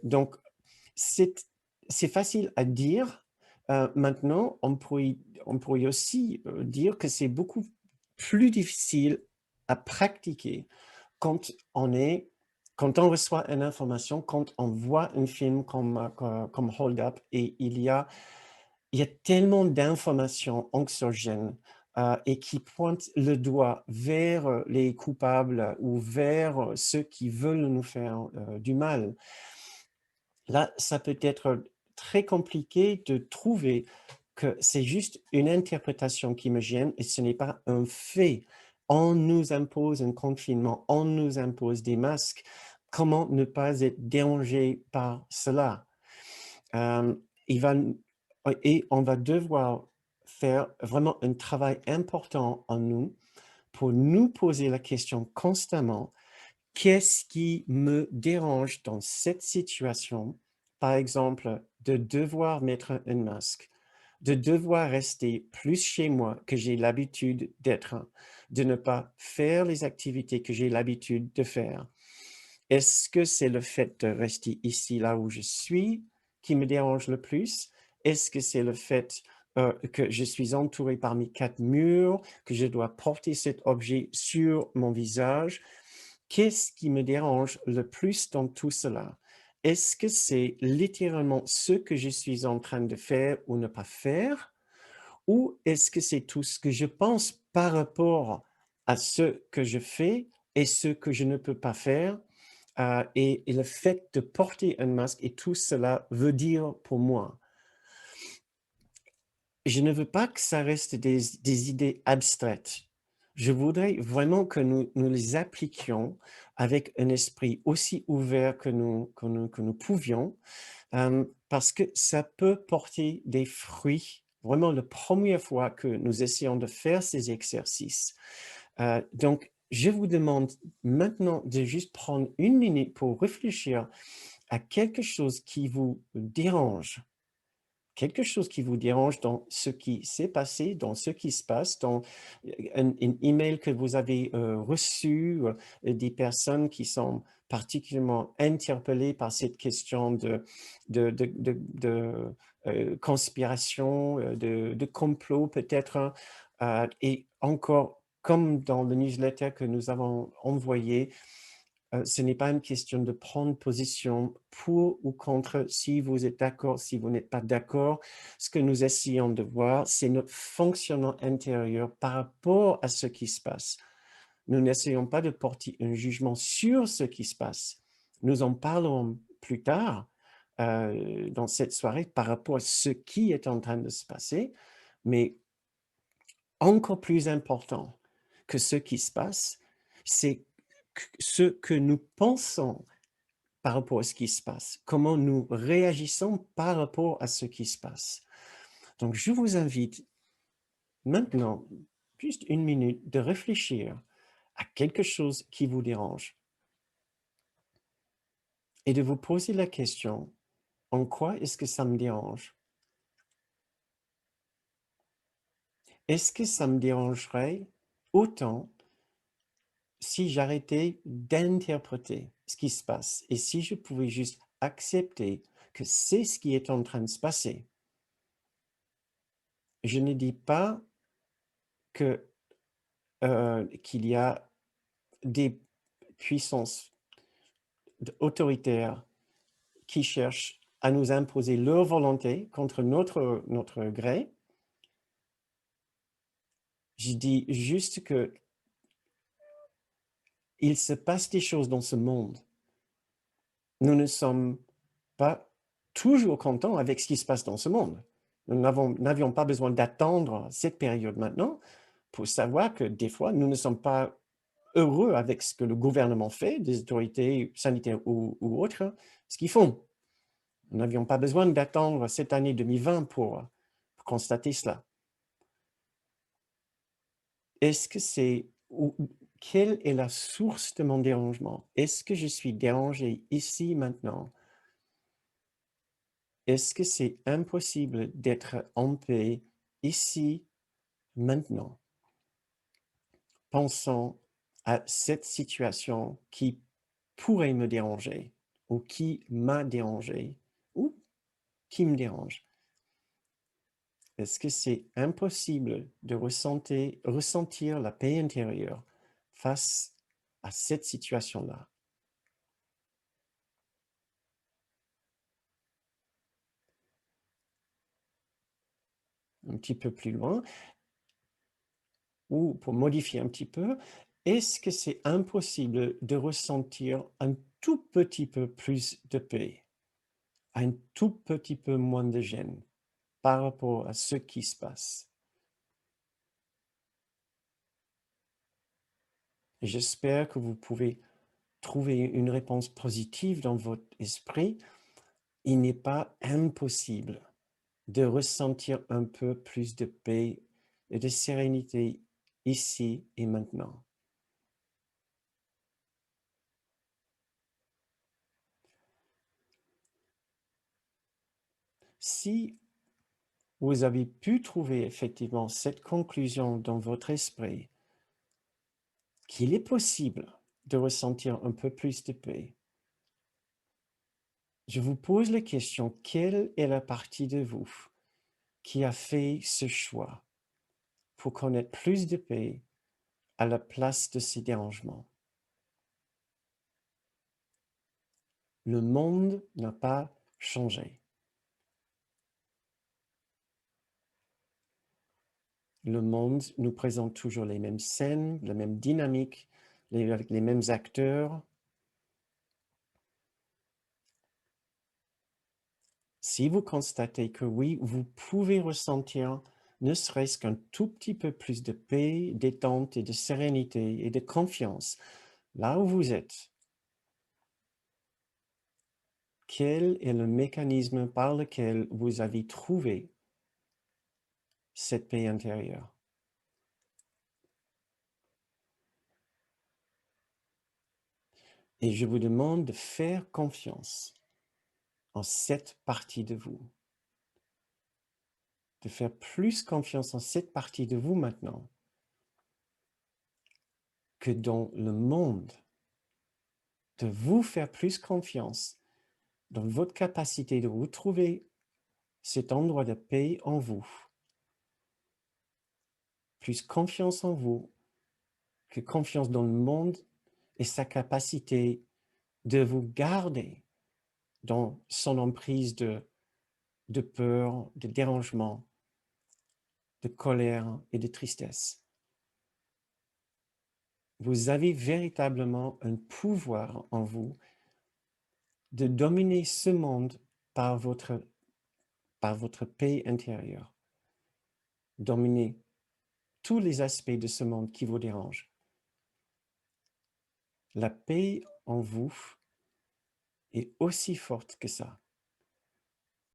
Donc c'est c'est facile à dire. Maintenant, on pourrait aussi, dire que c'est beaucoup plus difficile à pratiquer quand on est quand on reçoit une information, quand on voit un film comme Hold Up et il y a tellement d'informations anxiogènes, et qui pointent le doigt vers, les coupables ou vers, ceux qui veulent nous faire, du mal. Là, ça peut être très compliqué de trouver que c'est juste une interprétation qui me gêne et ce n'est pas un fait. On nous impose un confinement, on nous impose des masques. Comment ne pas être dérangé par cela? Hem, il va n et on va devoir faire vraiment un travail important en nous pour nous poser la question constamment: «Qu'est-ce qui me dérange dans cette situation?» Par exemple, de devoir mettre un masque, de devoir rester plus chez moi que j'ai l'habitude d'être, de ne pas faire les activités que j'ai l'habitude de faire. Est-ce que c'est le fait de rester ici, là où je suis, qui me dérange le plus? Est-ce que c'est le fait, que je suis entouré par mes 4 murs, que je dois porter cet objet sur mon visage? Qu'est-ce qui me dérange le plus dans tout cela? Est-ce que c'est littéralement ce que je suis en train de faire ou ne pas faire? Ou est-ce que c'est tout ce que je pense par rapport à ce que je fais et ce que je ne peux pas faire? Et le fait de porter un masque et tout cela veut dire pour moi. Je ne veux pas que ça reste des idées abstraites. Je voudrais vraiment que nous les appliquions avec un esprit aussi ouvert que nous pouvions, parce que ça peut porter des fruits. Vraiment, la première fois que nous essayons de faire ces exercices. Donc, je vous demande maintenant de juste prendre une minute pour réfléchir à quelque chose qui vous dérange. Quelque chose qui vous dérange dans ce qui s'est passé, dans ce qui se passe, dans un email que vous avez, reçu, des personnes qui sont particulièrement interpellées par cette question conspiration, de complot peut-être, hein, et encore, comme dans le newsletter que nous avons envoyé, ce n'est pas une question de prendre position pour ou contre, si vous êtes d'accord, si vous n'êtes pas d'accord. Ce que nous essayons de voir, c'est notre fonctionnement intérieur par rapport à ce qui se passe. Nous n'essayons pas de porter un jugement sur ce qui se passe. Nous en parlerons plus tard, dans cette soirée par rapport à ce qui est en train de se passer, mais encore plus important que ce qui se passe, c'est ce que nous pensons par rapport à ce qui se passe, comment nous réagissons par rapport à ce qui se passe. Donc, je vous invite maintenant, juste une minute, de réfléchir à quelque chose qui vous dérange et de vous poser la question, en quoi est-ce que ça me dérange? Est-ce que ça me dérangerait autant si j'arrêtais d'interpréter ce qui se passe et si je pouvais juste accepter que c'est ce qui est en train de se passer? Je ne dis pas que qu'il y a des puissances autoritaires qui cherchent à nous imposer leur volonté contre notre gré. Je dis juste que il se passe des choses dans ce monde. Nous ne sommes pas toujours contents avec ce qui se passe dans ce monde. Nous n'avions pas besoin d'attendre cette période maintenant pour savoir que des fois, nous ne sommes pas heureux avec ce que le gouvernement fait, des autorités sanitaires ou autres, hein, ce qu'ils font. Nous n'avions pas besoin d'attendre cette année 2020 pour constater cela. Est-ce que c'est ou quelle est la source de mon dérangement? Est-ce que je suis dérangé ici, maintenant? Est-ce que c'est impossible d'être en paix ici, maintenant? Pensons à cette situation qui pourrait me déranger. ou qui m'a dérangé ou qui me dérange? Est-ce que c'est impossible de ressentir la paix intérieure face à cette situation-là? Un petit peu plus loin, ou pour modifier un petit peu, est-ce que c'est impossible de ressentir un tout petit peu plus de paix, un tout petit peu moins de gêne par rapport à ce qui se passe? Et j'espère que vous pouvez trouver une réponse positive dans votre esprit. Il n'est pas impossible de ressentir un peu plus de paix et de sérénité ici et maintenant. Si vous avez pu trouver effectivement cette conclusion dans votre esprit, qu'il est possible de ressentir un peu plus de paix, je vous pose la question, quelle est la partie de vous qui a fait ce choix pour connaître plus de paix à la place de ces dérangements? Le monde n'a pas changé. Le monde nous présente toujours les mêmes scènes, la même dynamique, avec les mêmes acteurs. Si vous constatez que oui, vous pouvez ressentir ne serait-ce qu'un tout petit peu plus de paix, détente et de sérénité et de confiance là où vous êtes, quel est le mécanisme par lequel vous avez trouvé cette paix intérieure? Et je vous demande de faire confiance en cette partie de vous, de faire plus confiance en cette partie de vous maintenant que dans le monde, de vous faire plus confiance dans votre capacité de retrouver cet endroit de paix en vous, plus confiance en vous que confiance dans le monde et sa capacité de vous garder dans son emprise de peur, de dérangement, de colère et de tristesse. Vous avez véritablement un pouvoir en vous de dominer ce monde par votre paix intérieure. Dominer tous les aspects de ce monde qui vous dérangent. La paix en vous est aussi forte que ça.